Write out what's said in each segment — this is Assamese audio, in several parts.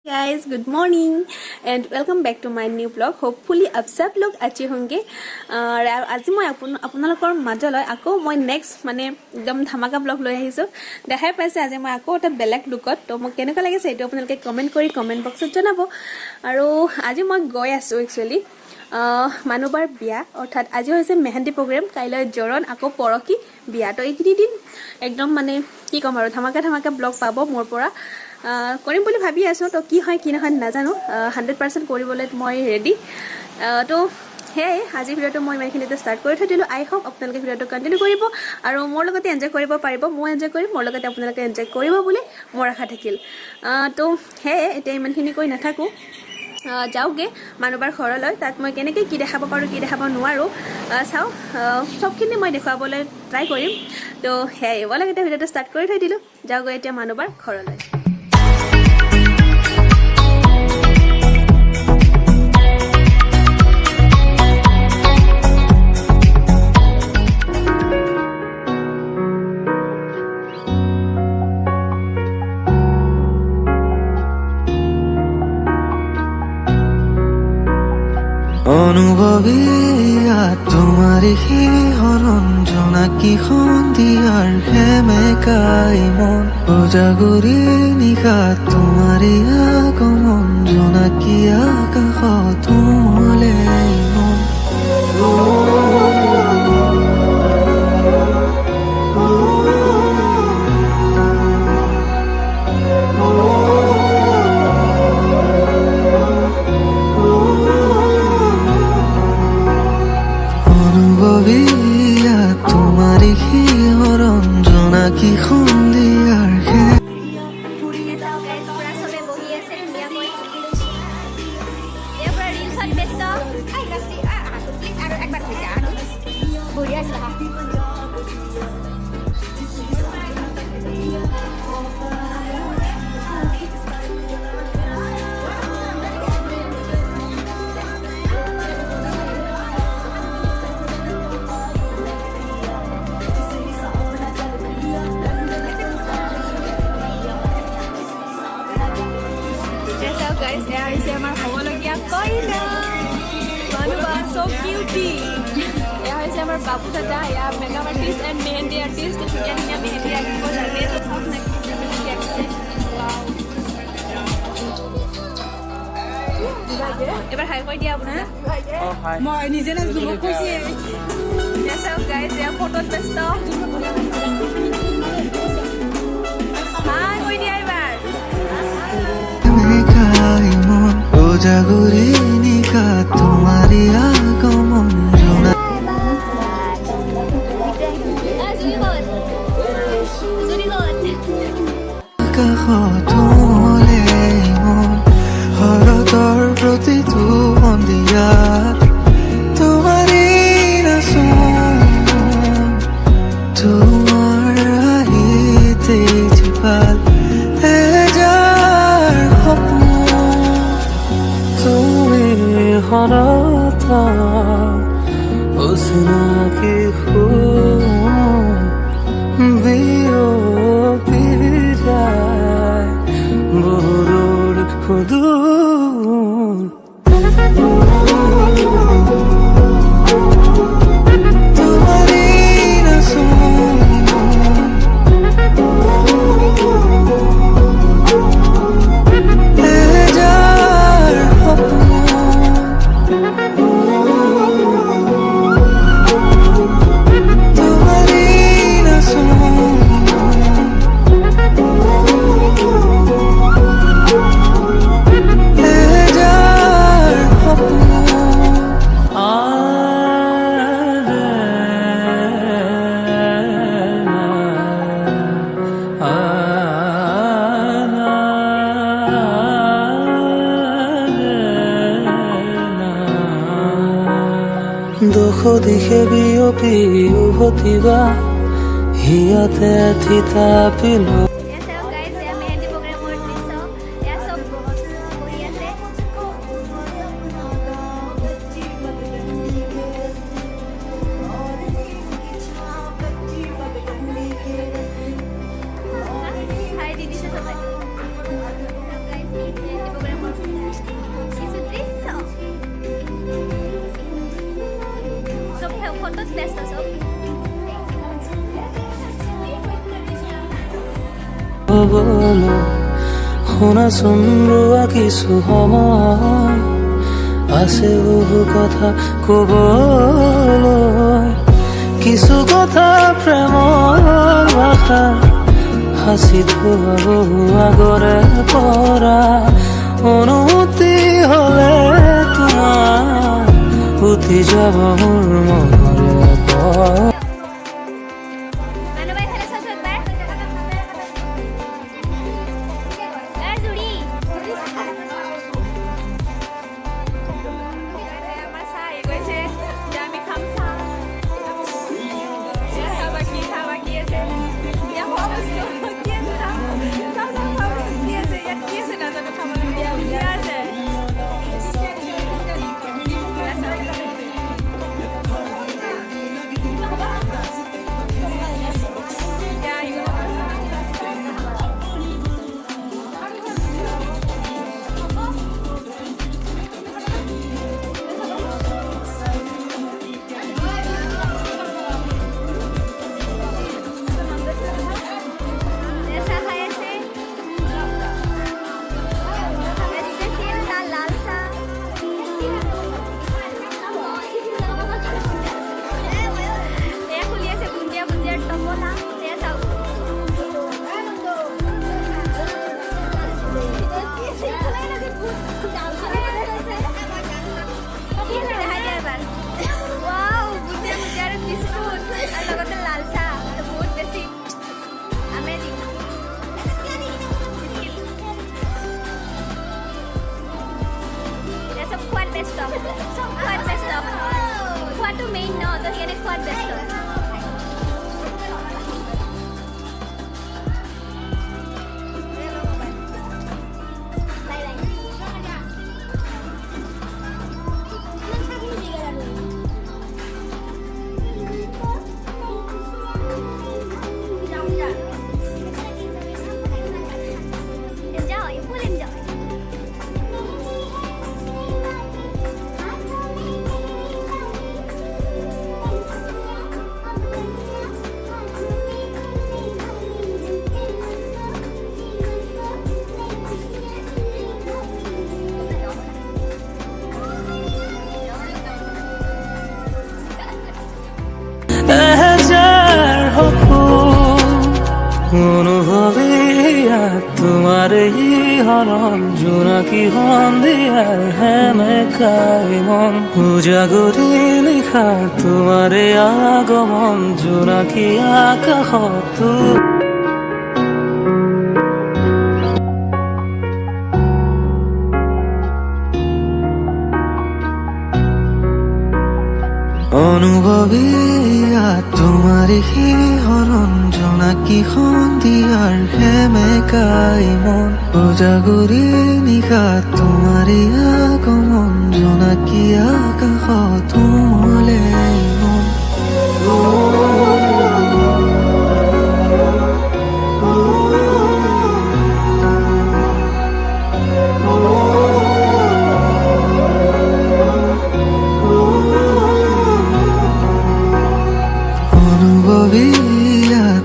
Guys good morning and welcome back to my new blog hopefully आप सब लोग अच्छे होंगे आज मैं আপোনালোকৰ মাজলৈ আকৌ মই নেক্সট মানে একদম ধামাকা ব্লগ লৈ আহিছো দেখাই পাইছে আজি মই আকৌ এটা বেলেগ লুকত তো মোক কেনেকুৱা লাগিছে এইটো আপোনালোকে কমেন্ট কৰি কমেন্ট বক্সত জনাব আৰু আজি মই গৈ আছো একচুয়ালি মানুবাৰ বিয়া অৰ্থাৎ আজি হৈছে মেহেন্দি প্ৰগ্ৰাম কাইলৈ জৰণ আকৌ পৰকি বিয়া তো এইখিনি দিন একদম মানে কি কম আৰু ধামাকা ব্লগ পাব মোৰ পৰা কৰিম বুলি ভাবি আছো তো কি হয় কি নহয় নাজানো 100% কৰিবলৈ মই ৰেডি তো হেই আজি ভিডিওটো মই ইমানখিনিতে ষ্টাৰ্ট কৰি থৈ দিলো আই হোপ আপোনালোকে ভিডিওটো কন্টিনিউ কৰিব আৰু মোৰ লগতে এনজয় কৰিব পাৰিব মই এনজয় কৰিম মোৰ লগতে আপোনালোকে এনজয় কৰিব বুলি মোৰ আশা থাকিল তো হেই এতিয়া ইমানখিনি কৈ নাথাকো যাওগে মানুহবাৰ ঘৰলৈ তাত মই কেনেকৈ কি দেখাব পাৰো কি দেখাব নোৱাৰো চাও সবখিনি মই দেখাবলৈ ট্ৰাই কৰিম তো হেই বলক এটা ভিডিওটো ষ্টাৰ্ট কৰি থৈ দিলো যাওগে এতিয়া মানুহবাৰ ঘৰলৈ অনুভবী তোমাৰি হৰণ জোনাকি সন্ধিয়াৰ সেমেকাই মন উজাগৰি নিশা তোমারি আগমন জোনাকি আকাশত উমলে মন তোমারি হরণ জোনাকি সন্ধিয়ার guys ya isi amar homologia koina manuba so cute ya isi amar babu dada ya makeup artist and mehendi artist to punya dunia mehendi artist ko jane to sab na mehendi artist এবার হাই কই দিয়া আপনা ও হাই মই নিজে না দুব খুশি ya so guys ya photo ব্যস্ত হাই কই দিয়া এবার জাগরি নিশা তোমারি আগমন জোনা আকাশত উমলে মন শৰতৰ প্ৰতিটো সন্ধিয়াত তোমাৰি নাচোন তোমাৰ আহিতে জীপাল এজাৰ সপোন হৰতা ওসনাকে বিৰোপিৰায় বড়ৰ হুদুৰ তোমাৰি নাচোন এজাৰ সপোন দুখ দিশে বিয়পি উভতিবা হিয়াতে থিতাপিলো Hi, Didi, ব্যস্ত সব বলো শুনাচোন ৰোৱা কিছু সময় আছে বহু কথা ক'বলৈ কিছু কথা প্ৰেমৰ ভাষা সাঁচি থোৱা বহু আগৰে পৰা অনুমতি হ'লে তোমাৰ উঠি যাব মোৰ মনৰে পৰা মানুহ বাই ফেলে চাইছো একবাৰ জুৰি আমাৰ চাহ আহি গৈছে যে আমি খাম চাহ চাহ বাকী আছে ইয়াত খোৱা বস্তু কি আছে চাহ খোৱা বস্তু কি আছে ইয়াত কি আছে নাজানো খাবলৈ দিয়া আছে চাহ খাই আছে স্পেচিয়েল চাহ লাল চাহ এয়া খুলি আছে বুন্দিয়া বুন্দিয়াৰ টপলা এয়া চাওক লগতে লাল চাহ বহুত বেছি আমেজিং চব খোৱাত ব্যস্ত চব খোৱাত ব্যস্ত খোৱাটো মেইন ন তো সেইকাৰণে খোৱাত ব্যস্ত Enjoy, full enjoy. এহেজাৰ সপোন অনুভৱে তোমাৰ এই হৰণ জোনাকী সন্ধিয়াৰ হেমেকাই মন উজাগৰি নিশাৰ তোমাৰ আগমন জোনাকী আকাশত অনুভৱী তোমাৰে শিহৰণ জোনাকী সন্ধিয়াৰ সেমেকাই মন উজাগৰি নিশা তোমাৰে আগমন জোনাকী আকাশত উমলে মন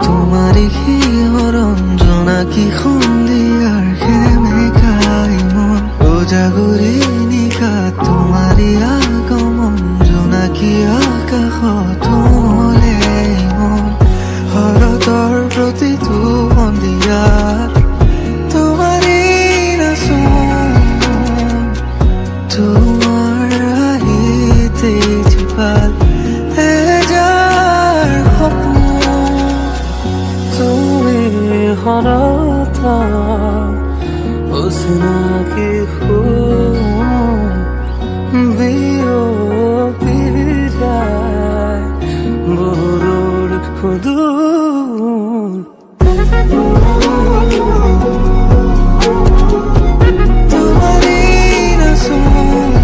তোমাৰে শিহৰণ জোনাকী সন্ধিয়াৰ সেমেকাই মন উজাগৰি নিশা তোমাৰে আগমন জোনাকী আকাশত উমলে মন শৰতৰ প্ৰতিটো সন্ধিয়াত তোমাৰে নাচোন তোমাৰ আহিতে জীপাল হৰতা অচিনাকি বিৰপিৰাই বহুদূৰ সুদূৰ তোমাৰে নাচোন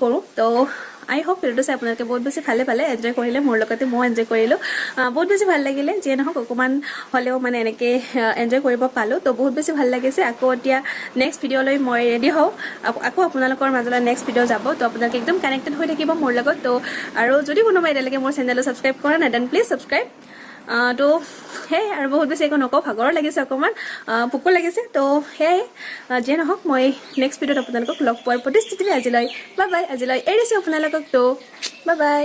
কৰোঁ তো আই হোপ ভিডিঅ'টো চাই আপোনালোকে বহুত বেছি ভালে পালে এনজয় কৰিলে মোৰ লগতে মই এনজয় কৰিলোঁ বহুত বেছি ভাল লাগিলে যিয়ে নহওক অকণমান হ'লেও মানে এনেকৈ এনজয় কৰিব পালোঁ তো বহুত বেছি ভাল লাগিছে আকৌ এতিয়া নেক্সট ভিডিঅ'লৈ মই ৰেডি হওঁ আকৌ আপোনালোকৰ মাজলৈ নেক্সট ভিডিঅ' যাব তো আপোনালোকে একদম কানেক্টেড হৈ থাকিব মোৰ লগত তো আৰু যদি কোনোবাই এতিয়ালৈকে মোৰ চেনেলটো ছাবস্ক্ৰাইব কৰা নাই দেন প্লিজ ছাবস্ক্ৰাইব তো সেয়াই আৰু বহুত বেছি একো নকওঁ ভাগৰো লাগিছে অকণমান ভোকো লাগিছে তো সেয়াই যিয়ে নহওক মই নেক্সট ভিডিঅ'ত আপোনালোকক লগ পোৱাৰ প্ৰতিশ্ৰুতিৰে আজিলৈ বাই বাই আজিলৈ এৰিছোঁ আপোনালোকক তো বাই বাই